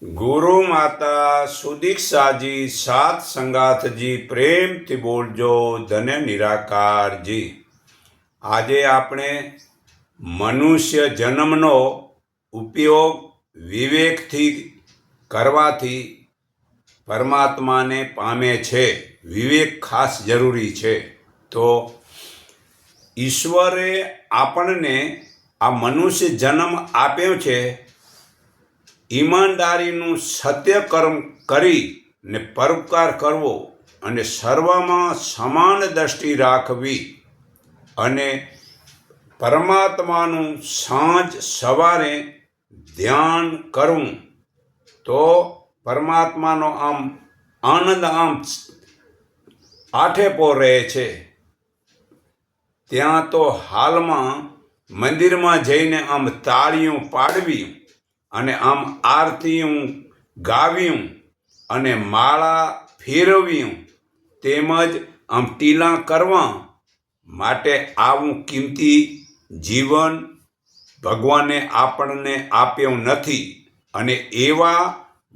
ગુરુ માતા સુદીક્ષાજી સાત સંગાથજી પ્રેમથી બોલજો ધન્ય નિરાકારજી. આજે આપણે મનુષ્ય જન્મનો ઉપયોગ વિવેકથી કરવાથી પરમાત્માને પામે છે. વિવેક ખાસ જરૂરી છે. તો ઈશ્વરે આપણને આ મનુષ્ય જન્મ આપ્યો છે. ઈમાનદારીનું સત્ય કર્મ કરી ને પરોપકાર કરવો અને સર્વમાં સમાન દ્રષ્ટિ રાખવી અને પરમાત્માનું સાંજ સવારે ધ્યાન કરવું તો પરમાત્માનો આનંદ આઠેપો રહે છે. ત્યાં તો હાલમાં મંદિરમાં જઈને તાળીઓ પાડવી અને આરતીઓ ગાવ્યું અને માળા ફેરવ્યું તેમજ ટીલા કરવા માટે આવું કિંમતી જીવન ભગવાને આપણને આપ્યું નથી અને એવા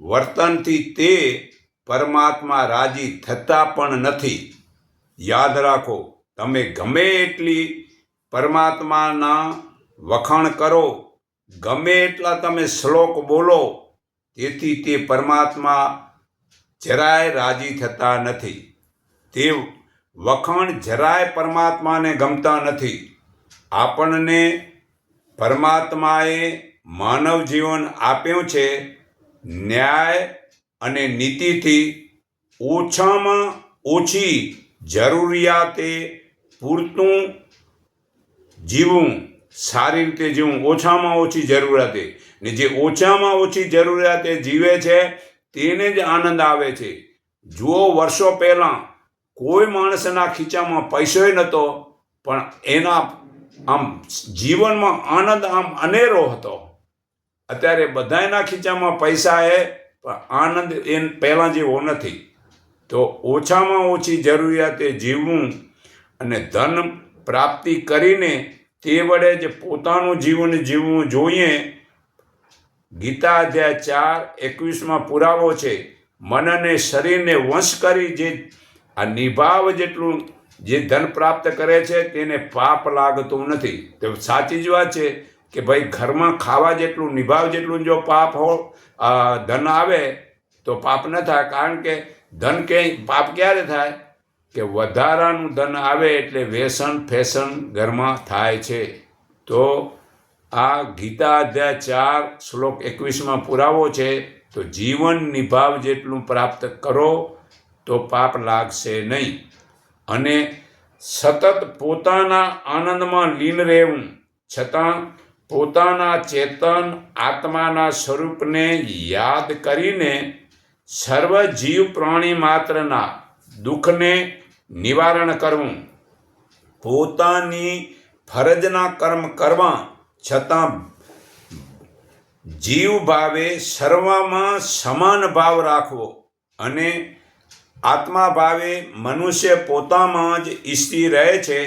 વર્તનથી તે પરમાત્મા રાજી થતા પણ નથી. યાદ રાખો, તમે ગમે એટલી પરમાત્માના વખાણ કરો, ગમે એટલા તમે શ્લોક બોલો, તેથી તે પરમાત્મા જરાય રાજી થતા નથી. તે વખાણ જરાય પરમાત્માને ગમતા નથી. આપણને પરમાત્માએ માનવ જીવન આપ્યું છે. ન્યાય અને નીતિથી ઓછામાં ઓછી જરૂરિયાતે પૂરતું જીવવું, સારી રીતે જીવવું, ઓછામાં ઓછી જરૂરિયાતે. ને જે ઓછામાં ઓછી જરૂરિયાતે જીવે છે તેને જ આનંદ આવે છે. જુઓ, વર્ષો પહેલાં કોઈ માણસના ખીચામાં પૈસોય નહોતો, પણ એના જીવનમાં આનંદ અનેરો હતો. અત્યારે બધાના ખીચામાં પૈસા પણ આનંદ પહેલાં જેવો નથી. તો ઓછામાં ઓછી જરૂરિયાતે જીવવું અને ધન પ્રાપ્તિ કરીને તે વડે જ પોતાનું જીવન જીવવું જોઈએ. ગીતા અધ્યાય 4:21 પુરાવો છે. મન અને શરીરને વશ કરી જે આ નિભાવ જેટલું જે ધન પ્રાપ્ત કરે છે તેને પાપ લાગતું નથી. તો સાચી જ વાત છે કે ભાઈ, ઘરમાં ખાવા જેટલું, નિભાવ જેટલું જો પાપ ધન આવે તો પાપ ન થાય. કારણ કે ધન પાપ ક્યારે થાય કે વધારાનું ધન આવે એટલે વ્યસન ફેશન ઘરમાં થાય છે. તો આ ગીતા અધ્યાય 4 શ્લોક 21 પુરાવો છે. તો જીવન નિભાવ જેટલું પ્રાપ્ત કરો તો પાપ લાગશે નહીં. અને સતત પોતાના આનંદમાં લીન રહેવું છતાં પોતાના ચેતન આત્માના સ્વરૂપને યાદ કરીને સર્વ જીવ પ્રાણી માત્રના દુઃખને નિવારણ કરવું, પોતાની ફરજના કર્મ કરવા છતાં જીવ ભાવે સર્વમાં સમાન ભાવ રાખવો અને આત્મા ભાવે મનુષ્ય પોતામાં જ સ્થિર રહે છે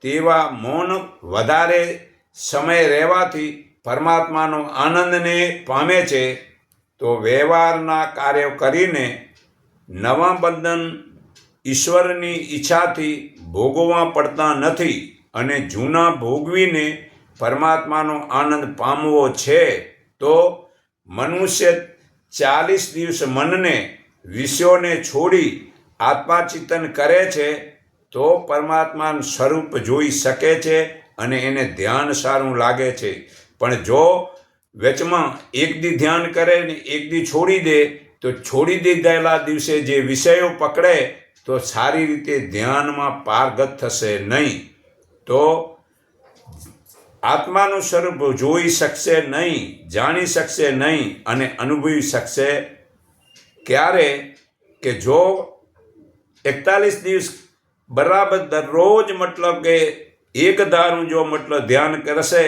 તેવા મૌન વધારે સમય રહેવાથી પરમાત્માનો આનંદને પામે છે. તો વ્યવહારના કાર્યો કરીને નવા બંધન ઈશ્વરની ઈચ્છાથી ભોગવવા પડતા નથી અને જૂના ભોગવીને પરમાત્માનો આનંદ પામવો છે. તો મનુષ્ય 40 દિવસ મનને વિષયોને છોડી આત્માચિંતન કરે છે તો પરમાત્માનું સ્વરૂપ જોઈ શકે છે અને એને ધ્યાન સારું લાગે છે. પણ જો વચમાં એક દી ધ્યાન કરે ને એક દી છોડી દે તો છોડી દીધેલા દિવસે જે વિષયો પકડે તો સારી રીતે ધ્યાનમાં પારગત થશે નહીં. તો આત્માનું સ્વરૂપ જોઈ શકશે નહીં, જાણી શકશે નહીં અને અનુભવી શકશે ક્યારે કે જો 41 દિવસ બરાબર દરરોજ મતલબ કે એક ધારું જો ધ્યાન કરશે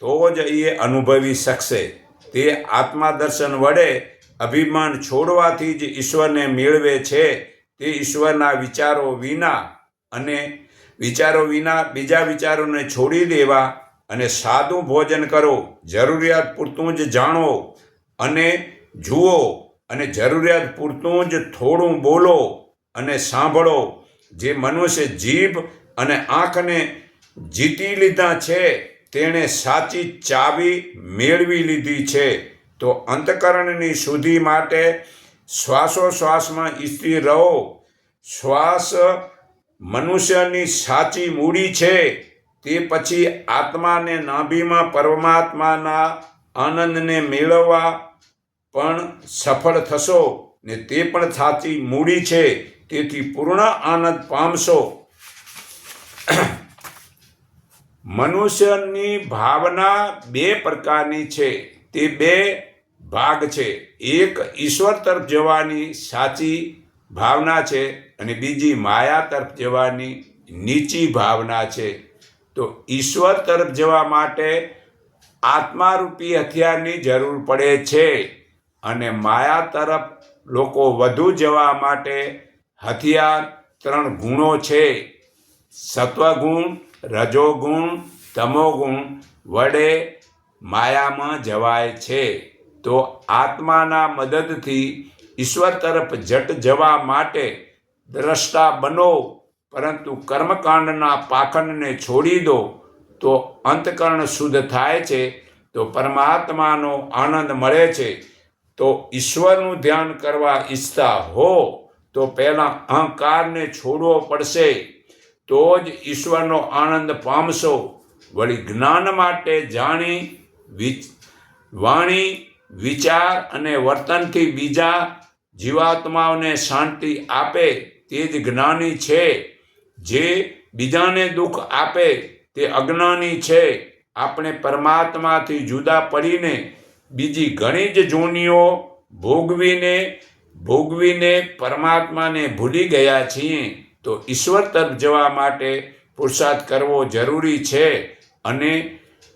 તો જ એ અનુભવી શકશે. તે આત્મા દર્શન વડે અભિમાન છોડવાથી જ ઈશ્વરને મેળવે છે. તે ઈશ્વરના વિચારો વિના બીજા વિચારોને છોડી દેવા અને સાદું ભોજન કરો, જરૂરિયાત પૂરતું જ જાણો અને જુઓ અને જરૂરિયાત પૂરતું જ થોડું બોલો અને સાંભળો. જે મનુષ્ય જીભ અને આંખને જીતી લીધા છે તેણે સાચી ચાવી મેળવી લીધી છે. તો અંતઃકરણની શુદ્ધિ માટે શ્વાસોશ્વાસમાં સ્થિર રહો. શ્વાસ મનુષ્યની સાચી મૂડી છે. તે પછી આત્માને નાભીમાં પરમાત્માના આનંદને મેળવવા પણ સફળ થશો ને તે પણ સાચી મૂડી છે. તેથી પૂર્ણ આનંદ પામશો. મનુષ્યની ભાવના બે પ્રકારની છે. તે બે ભાગ છે. એક ઈશ્વર તરફ જવાની સાચી ભાવના છે અને બીજી માયા તરફ જવાની નીચી ભાવના છે. તો ઈશ્વર તરફ જવા માટે આત્મારૂપી હથિયારની જરૂર પડે છે અને માયા તરફ લોકો વધુ જવા માટે હથિયાર 3 ગુણો છે. સત્વગુણ, રજોગુણ, તમોગુણ વડે માયામાં જવાય છે. તો આત્માના મદદથી ઈશ્વર તરફ જટ જવા માટે દ્રષ્ટા બનો, પરંતુ કર્મકાંડના પાખંડને છોડી દો તો અંતઃકરણ શુદ્ધ થાય છે. તો પરમાત્માનો આનંદ મળે છે. તો ઈશ્વરનું ધ્યાન કરવા ઈચ્છતા હો તો પહેલાં અહંકારને છોડવો પડશે. તો જ ઈશ્વરનો આનંદ પામશો. વળી જ્ઞાન માટે વાણી, વિચાર અને વર્તનથી બીજા જીવાત્માઓને શાંતિ આપે તે જ જ્ઞાની છે. જે બીજાને દુઃખ આપે તે અજ્ઞાની છે. આપણે પરમાત્માથી જુદા પડીને બીજી ઘણી જ જોનીઓ ભોગવીને પરમાત્માને ભૂલી ગયા છીએ. તો ઈશ્વર તરફ જવા માટે પુરુષાર્થ કરવો જરૂરી છે. અને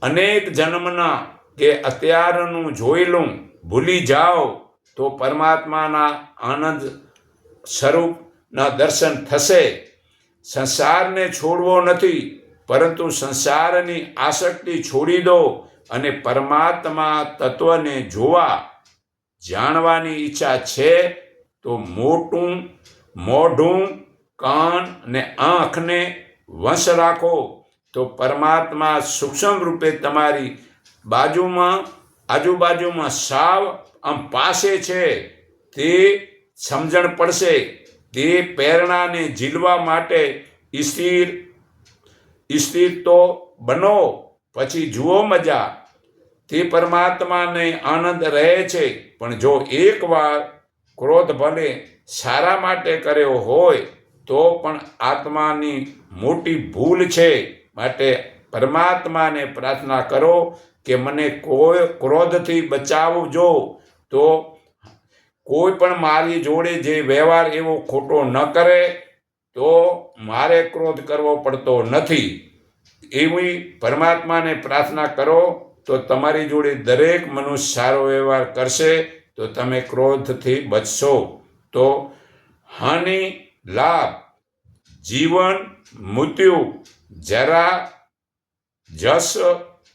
અનેક જન્મના કે અત્યારનું જોયેલું ભૂલી જાઓ તો પરમાત્માના આનંદ સ્વરૂપના દર્શન થશે. સંસારને છોડવો નથી, પરંતુ સંસારની આસક્તિ છોડી દો અને પરમાત્મા તત્વને જાણવાની ઈચ્છા છે. તો મોઢું, કાન અને આંખને વશ રાખો. તો પરમાત્મા સૂક્ષ્મ રૂપે તમારી આજુબાજુમાં સાવ પાસે છે. તે સમજણ પડશે. તે પ્રેરણાને ઝીલવા માટે સ્થિર તો બનો. પછી જુઓ મજા. તે પરમાત્માને આનંદ રહે છે. પણ જો એકવાર ક્રોધ ભલે સારા માટે કર્યો હોય તો પણ આત્માની મોટી ભૂલ છે. માટે પરમાત્માને પ્રાર્થના કરો કે મને ક્રોધથી બચાવજો. તો કોઈ પણ મારી જોડે જે વ્યવહાર એવો ખોટો ન કરે તો મારે ક્રોધ કરવો પડતો નથી. એવી પરમાત્માને પ્રાર્થના કરો તો તમારી જોડે દરેક મનુષ્ય સારો વ્યવહાર કરશે તો તમે ક્રોધથી બચશો. તો હાનિ, લાભ, જીવન, મૃત્યુ, જરા, જસ,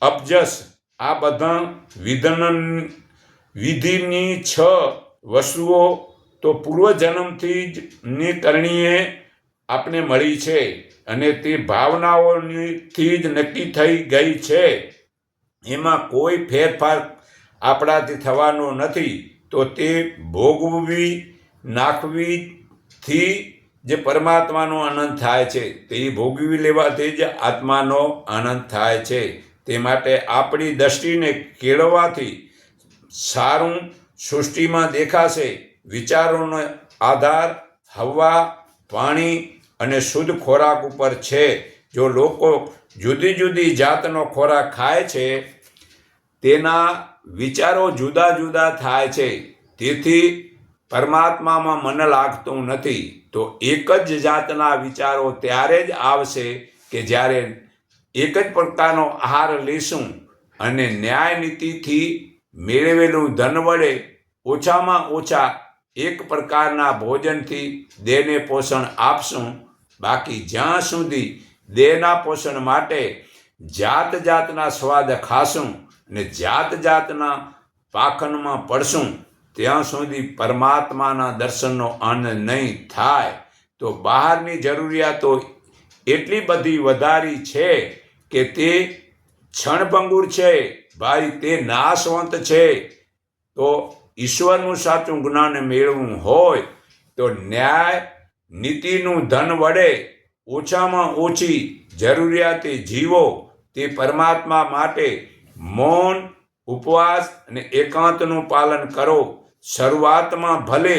અપજસ આ બધા વિધિની 6 વસ્તુઓ તો પૂર્વજન્મથી જ કરણીએ આપણે મળી છે અને તે ભાવનાઓથી જ નક્કી થઈ ગઈ છે. એમાં કોઈ ફેરફાર આપણાથી થવાનો નથી. તો તે ભોગવી નાખવીથી જે પરમાત્માનો આનંદ થાય છે તે ભોગવી લેવાથી જ આત્માનો આનંદ થાય છે. તે માટે આપણી દ્રષ્ટિને કેળવવાથી સારું સૃષ્ટિમાં દેખાશે. વિચારોનો આધાર હવા, પાણી અને શુદ્ધ ખોરાક ઉપર છે. જો લોકો જુદી જુદી જાતનો ખોરાક ખાય છે તેના વિચારો જુદા જુદા થાય છે. તેથી પરમાત્મામાં મન લાગતું નથી. તો એક જ જાતના વિચારો ત્યારે જ આવશે કે જ્યારે એક જ પ્રકારનો આહાર લેશું અને ન્યાય નીતિથી મેળવેલું ધન વડે ઓછામાં ઓછા એક પ્રકારના ભોજનથી દેહને પોષણ આપશું. બાકી જ્યાં સુધી દેહના પોષણ માટે જાતના સ્વાદ ખાશું ને જાતના પાખંડમાં પડશું ત્યાં સુધી પરમાત્માના દર્શનનો આનંદ નહીં થાય. તો બહારની જરૂરિયાતો એટલી બધી વધારી છે કે તે ક્ષણભંગુર છે ભાઈ, તે નાશવંત છે. તો ઈશ્વરનું સાચું જ્ઞાન મેળવવું હોય તો ન્યાય નીતિનું ધન વડે ઓછામાં ઓછી જરૂરિયાતે જીવો. તે પરમાત્મા માટે મૌન, ઉપવાસ અને એકાંતનું પાલન કરો. શરૂઆતમાં ભલે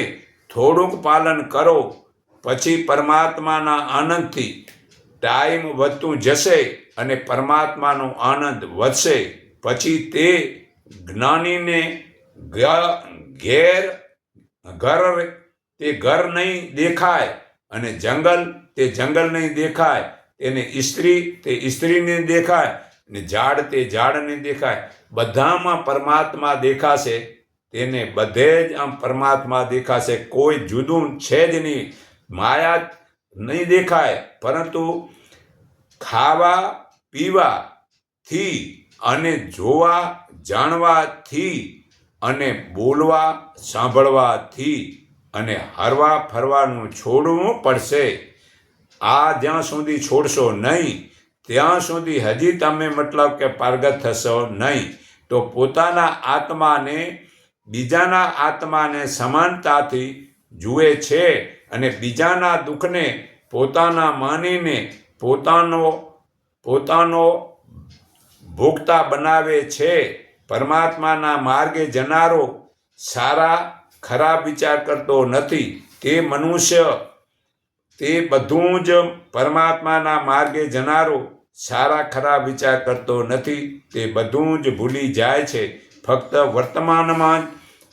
થોડુંક પાલન કરો, પછી પરમાત્માના આનંદથી ટાઈમ વધતું જશે અને પરમાત્માનો આનંદ વધશે. પછી તે જ્ઞાનીને ઘર નહીં દેખાય અને જંગલ તે જંગલ નહીં દેખાય. તેને સ્ત્રી તે સ્ત્રી નહીં દેખાય અને ઝાડ તે ઝાડ નહીં દેખાય. બધામાં પરમાત્મા દેખાશે. તેને બધે જ આમ પરમાત્મા દેખાશે. કોઈ જુદું છે જ નહીં. માયા નહીં દેખાય, પરંતુ ખાવા પીવાથી અને જોવા જાણવાથી અને બોલવા સાંભળવાથી અને હરવા ફરવાનું છોડવું પડશે. આ જ્યાં સુધી છોડશો નહીં ત્યાં સુધી હજી તમે મતલબ કે પારગત થશો નહીં. તો પોતાના આત્માને બીજાના આત્માને સમાનતાથી જુએ છે અને બીજાના દુઃખને પોતાના માનીને પોતાનો ભોગતા બનાવે છે. પરમાત્માના માર્ગે જનારો સારા ખરાબ વિચાર કરતો નથી. તે મનુષ્ય તે બધું જ પરમાત્માના માર્ગે જનારો સારા ખરાબ વિચાર કરતો નથી. તે બધું જ ભૂલી જાય છે. ફક્ત વર્તમાનમાં જ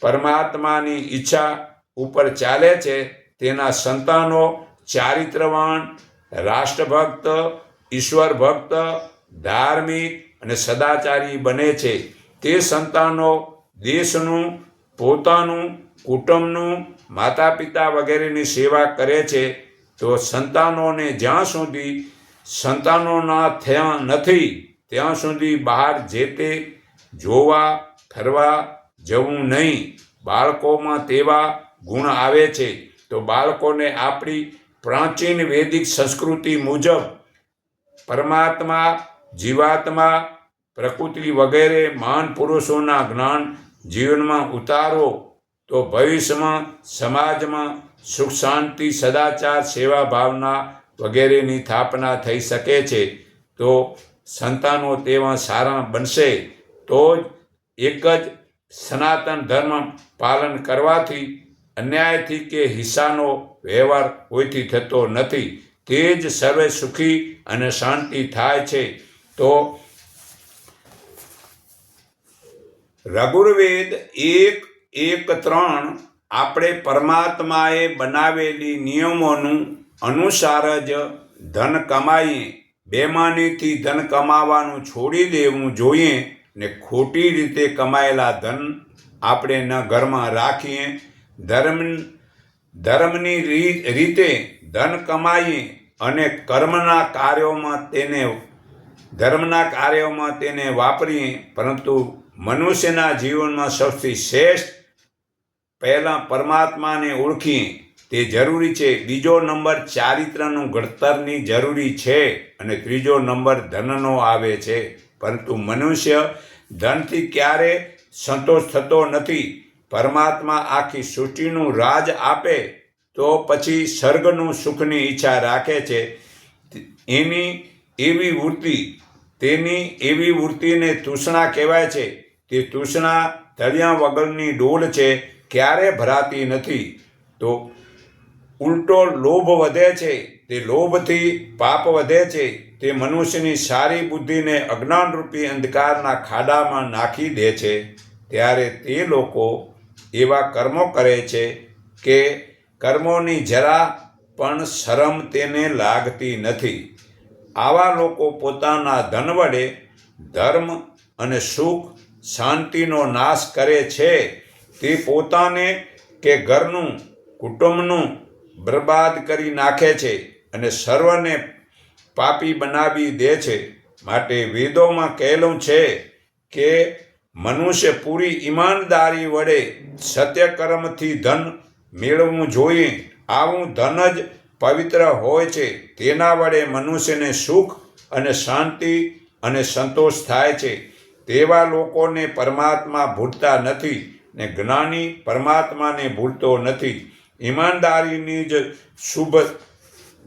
પરમાત્માની ઈચ્છા ઉપર ચાલે છે. તેના સંતાનો ચારિત્રવાન, રાષ્ટ્રભક્ત, ઈશ્વર ભક્ત, ધાર્મિક અને સદાચારી બને છે. તે સંતાનો દેશનું, પોતાનું, કુટુંબનું, માતા પિતા વગેરેની સેવા કરે છે. તો સંતાનોને જ્યાં સુધી સંતાનોના થયા નથી ત્યાં સુધી બહાર જે તે જોવા ફરવા જવું નહીં. બાળકોમાં તેવા ગુણ આવે છે. તો બાળકોને આપણી પ્રાચીન વૈદિક સંસ્કૃતિ મુજબ પરમાત્મા, જીવાત્મા, પ્રકૃતિ વગેરે મહાન પુરુષોના જ્ઞાન જીવનમાં ઉતારો. તો ભવિષ્યમાં સમાજમાં સુખ, શાંતિ, સદાચાર, સેવા ભાવના વગેરેની સ્થાપના થઈ શકે છે. તો સંતાનો તેવા સારા બનશે. તો જ એક જ સનાતન ધર્મ પાલન કરવાથી અન્યાયથી કે હિંસાનો વ્યવહાર કોઈથી થતો નથી. તે જ સર્વે સુખી અને શાંતિ થાય છે. તો રઘુર્વેદ 1:3 આપણે પરમાત્માએ બનાવેલી નિયમોનું અનુસાર જ ધન કમાઈએ. બેમાનીથી ધન કમાવાનું છોડી દેવું જોઈએ ને ખોટી રીતે કમાયેલા ધન આપણે ન ઘરમાં રાખીએ. ધર્મની રીતે ધન કમાઈએ અને ધર્મના કાર્યોમાં તેને વાપરીએ. પરંતુ મનુષ્યના જીવનમાં સૌથી શ્રેષ્ઠ પહેલાં પરમાત્માને ઓળખીએ તે જરૂરી છે. બીજો નંબર ચારિત્રનું ઘડતરની જરૂરી છે અને ત્રીજો નંબર ધનનો આવે છે. પરંતુ મનુષ્ય ધનથી ક્યારે સંતોષ થતો નથી. પરમાત્મા આખી સૃષ્ટિનું રાજ આપે તો પછી સ્વર્ગનું સુખની ઈચ્છા રાખે છે. તેની એવી વૃત્તિને તૃષ્ણા કહેવાય છે. તે તૃષ્ણા તળિયા વગરની ડોલ છે, ક્યારે ભરાતી નથી. તો ઉલટો લોભ વધે છે. તે લોભથી પાપ વધે છે. તે મનુષ્યની સારી બુદ્ધિને અજ્ઞાનરૂપી અંધકારના ખાડામાં નાખી દે છે. ત્યારે તે લોકો એવા કર્મો કરે છે કે કર્મોની જરા પણ શરમ તેને લાગતી નથી. આવા લોકો પોતાના ધન વડે ધર્મ અને સુખ, શાંતિનો નાશ કરે છે. તે પોતાને કે ઘરનું, કુટુંબનું બરબાદ કરી નાખે છે અને સર્વને પાપી બનાવી દે છે. માટે વેદોમાં કહેલું છે કે મનુષ્ય પૂરી ઈમાનદારી વડે સત્યકર્મથી ધન મેળવવું જોઈએ. આવું ધન જ પવિત્ર હોય છે. તેના વડે મનુષ્યને સુખ અને શાંતિ અને સંતોષ થાય છે. તેવા લોકોને પરમાત્મા ભૂલતા નથી ને જ્ઞાની પરમાત્માને ભૂલતો નથી. ઈમાનદારીની જ શુભ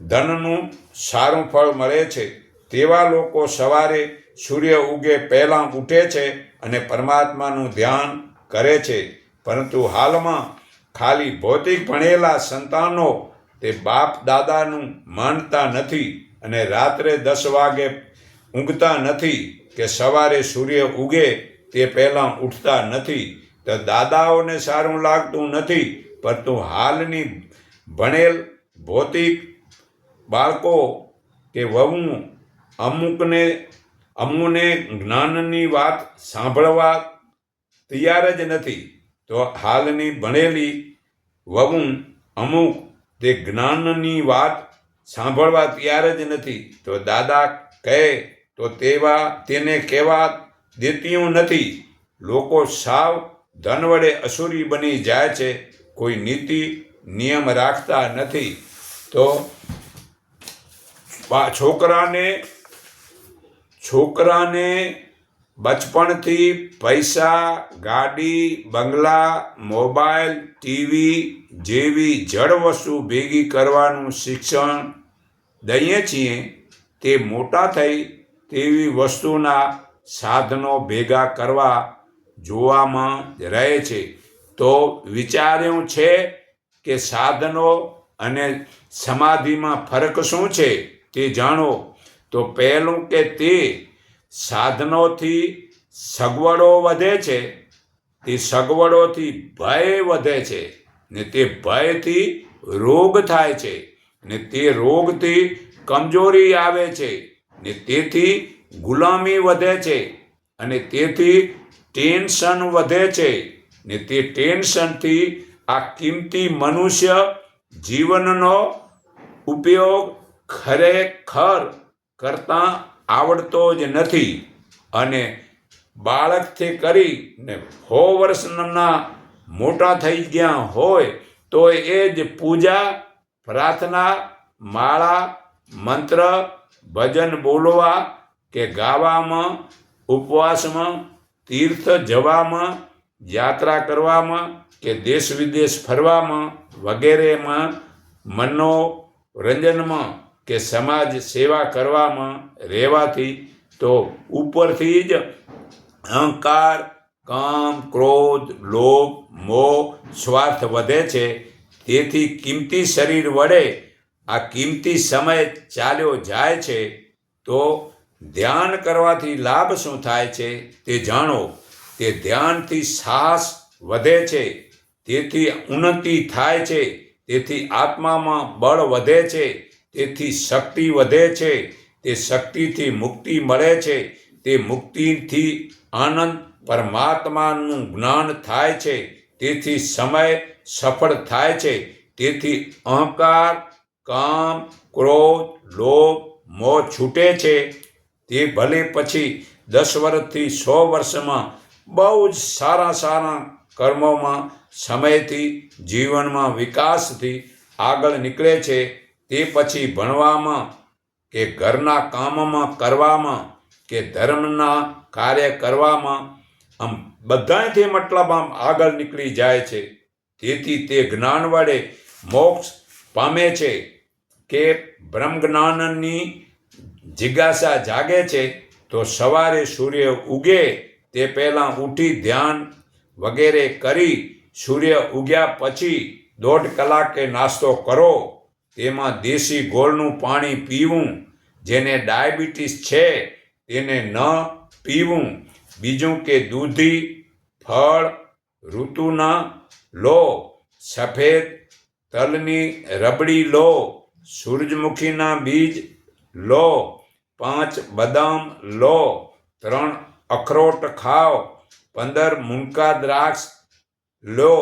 ધનનું સારું ફળ મળે છે. તેવા લોકો સવારે સૂર્ય ઉગે પહેલાં ઉઠે છે અને પરમાત્માનું ધ્યાન કરે છે. પરંતુ હાલમાં ખાલી ભૌતિક ભણેલા સંતાનો તે બાપ દાદાનું માનતા નથી અને રાત્રે 10 વાગે ઊંઘતા નથી કે સવારે સૂર્ય ઉગે તે પહેલાં ઉઠતા નથી. તો દાદાઓને સારું લાગતું નથી, પરંતુ હાલની ભણેલ ભૌતિક બાળકો કે વહુ અમુને જ્ઞાનની વાત સાંભળવા તૈયાર જ નથી. તો હાલની ભણેલી વહુ અમુક તે જ્ઞાનની વાત સાંભળવા તૈયાર જ નથી. તો દાદા કહે તો તેને કહેવા દેતીયું નથી. લોકો સાવ ધન વડે અસુરી બની જાય છે. કોઈ નીતિ નિયમ રાખતા નથી. તો છોકરાને બચપણથી પૈસા, ગાડી, બંગલા, મોબાઈલ, ટીવી જેવી જડ વસ્તુ ભેગી કરવાનું શિક્ષણ દઈએ છીએ. તે મોટા થઈ તેવી વસ્તુના સાધનો ભેગા કરવા જોવામાં રહે છે. તો વિચાર્યું છે કે સાધનો અને સમાધિમાં ફરક શું છે તે જાણો. તો પહેલું કે તે સાધનોથી સગવડો વધે છે, તે સગવડોથી ભય વધે છે, ને તે ભયથી રોગ થાય છે, ને તે રોગથી કમજોરી આવે છે, ને તેથી ગુલામી વધે છે, અને તેથી ટેન્શન વધે છે, ને તે ટેન્શનથી આ કિંમતી મનુષ્ય જીવનનો ઉપયોગ ખરેખર કરતાં આવડતો જ નથી. અને બાળકથી કરીને 100 વર્ષના મોટા થઈ ગયા હોય તો એ જ પૂજા, પ્રાર્થના, માળા, મંત્ર, ભજન બોલવા કે ગાવામાં, ઉપવાસમાં, તીર્થ જવામાં, યાત્રા કરવામાં કે દેશ વિદેશ ફરવામાં વગેરેમાં, મનોરંજનમાં કે સમાજ સેવા કરવામાં રહેવાથી તો ઉપરથી જ અહંકાર, કામ, ક્રોધ, લોભ, મોહ, સ્વાર્થ વધે છે. તેથી કિંમતી શરીર વડે આ કિંમતી સમય ચાલ્યો જાય છે. તો ધ્યાન કરવાથી લાભ શું થાય છે તે જાણો. તે ધ્યાનથી સાહસ વધે છે, તેથી ઉન્નતિ થાય છે, તેથી આત્મામાં બળ વધે છે, તેથી શક્તિ વધે છે, તે શક્તિથી મુક્તિ મળે છે, તે મુક્તિથી આનંદ પરમાત્માનું જ્ઞાન થાય છે, તેથી સમય સફળ થાય છે, તેથી અહંકાર, કામ, ક્રોધ, લોભ, મોહ છૂટે છે. તે ભલે પછી 10 વર્ષથી 100 વર્ષમાં બહુ જ સારા કર્મોમાં સમયથી જીવનમાં વિકાસથી આગળ નીકળે છે. તે પછી ભણવામાં કે ઘરના કામમાં કરવામાં કે ધર્મના કાર્ય કરવામાં આમ બધાથી મતલબ આમ આગળ નીકળી જાય છે. તેથી તે જ્ઞાન વડે મોક્ષ પામે છે કે બ્રહ્મ જ્ઞાનની જિજ્ઞાસા જાગે છે. તો સવારે સૂર્ય ઉગે તે પહેલાં ઉઠી ધ્યાન વગેરે કરી સૂર્ય ઉગ્યા પછી 1.5 કલાકે નાસ્તો કરો. તેમાં દેશી ગોળનું પાણી પીવું. જેને ડાયાબિટીસ છે તેને ન પીવું. બીજું કે દૂધી, ફળ ઋતુના લો, સફેદ તલની રબડી લો, સૂરજમુખીના બીજ લો, 5 બદામ લો, 3 અખરોટ ખાઓ, 15 મૂનકા દ્રાક્ષ લો,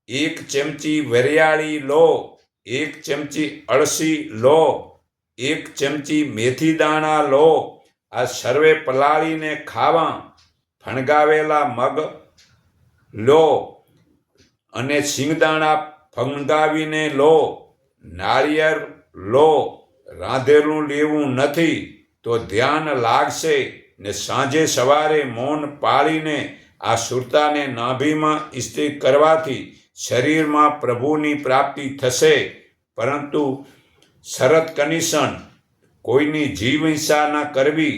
1 ચમચી વરિયાળી લો, 1 ચમચી અળસી લો, 1 ચમચી મેથી દાણા લો. આ સર્વે પલાળીને ખાવા. ફણગાવેલા મગ લો અને સિંગદાણા ફણગાવીને લો. નાળિયેર લો. રાંધેલું લેવું નથી તો ધ્યાન લાગશે ને સાંજે સવારે મૌન પાળીને આ સુરતાને નાભીમાં ઇસ્ત્રી કરવાથી શરીરમાં પ્રભુની પ્રાપ્તિ થશે. પરંતુ શરત કન્ડિશન, કોઈની જીવ હિંસા ન કરવી,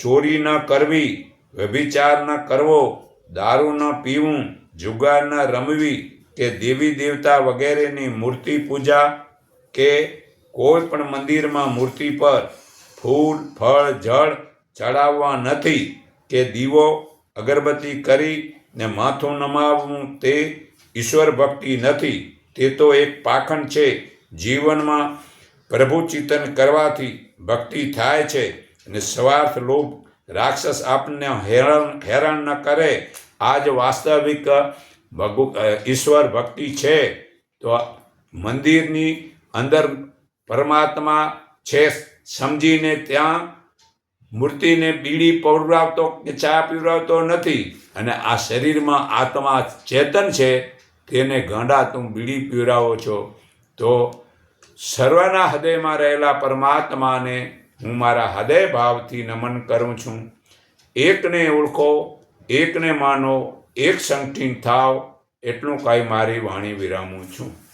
ચોરી ન કરવી, વ્યભિચાર ન કરવો, દારૂ ન પીવું, જુગાર ન રમવી કે દેવી દેવતા વગેરેની મૂર્તિ પૂજા કે કોઈ પણ મંદિરમાં મૂર્તિ પર ફૂલ ફળ જળ ચડાવવા નથી કે દીવો અગરબત્તી કરી ને માથું નમાવવું તે ઈશ્વર ભક્તિ નથી. તે તો એક પાખંડ છે. જીવનમાં પ્રભુ ચિંતન કરવાથી ભક્તિ થાય છે અને સ્વાર્થ લોભ રાક્ષસ આપણને હેરાન ન કરે. આ જ વાસ્તવિક ઈશ્વર ભક્તિ છે. તો મંદિરની અંદર પરમાત્મા છે સમજીને ત્યાં મૂર્તિને બીડી પીવડાવતો કે ચા પીવડાવતો નથી. અને આ શરીરમાં આત્મા ચેતન છે, તેને ગાંડા તું બીડી પીવડાવો છો. તો સર્વના હૃદયમાં રહેલા પરમાત્માને હું મારા હૃદય ભાવથી નમન કરું છું. એકને ઓળખો, એકને માનો, એક સંગઠિત થાવ, એટલું કાંઈ મારી વાણી વિરામું છું.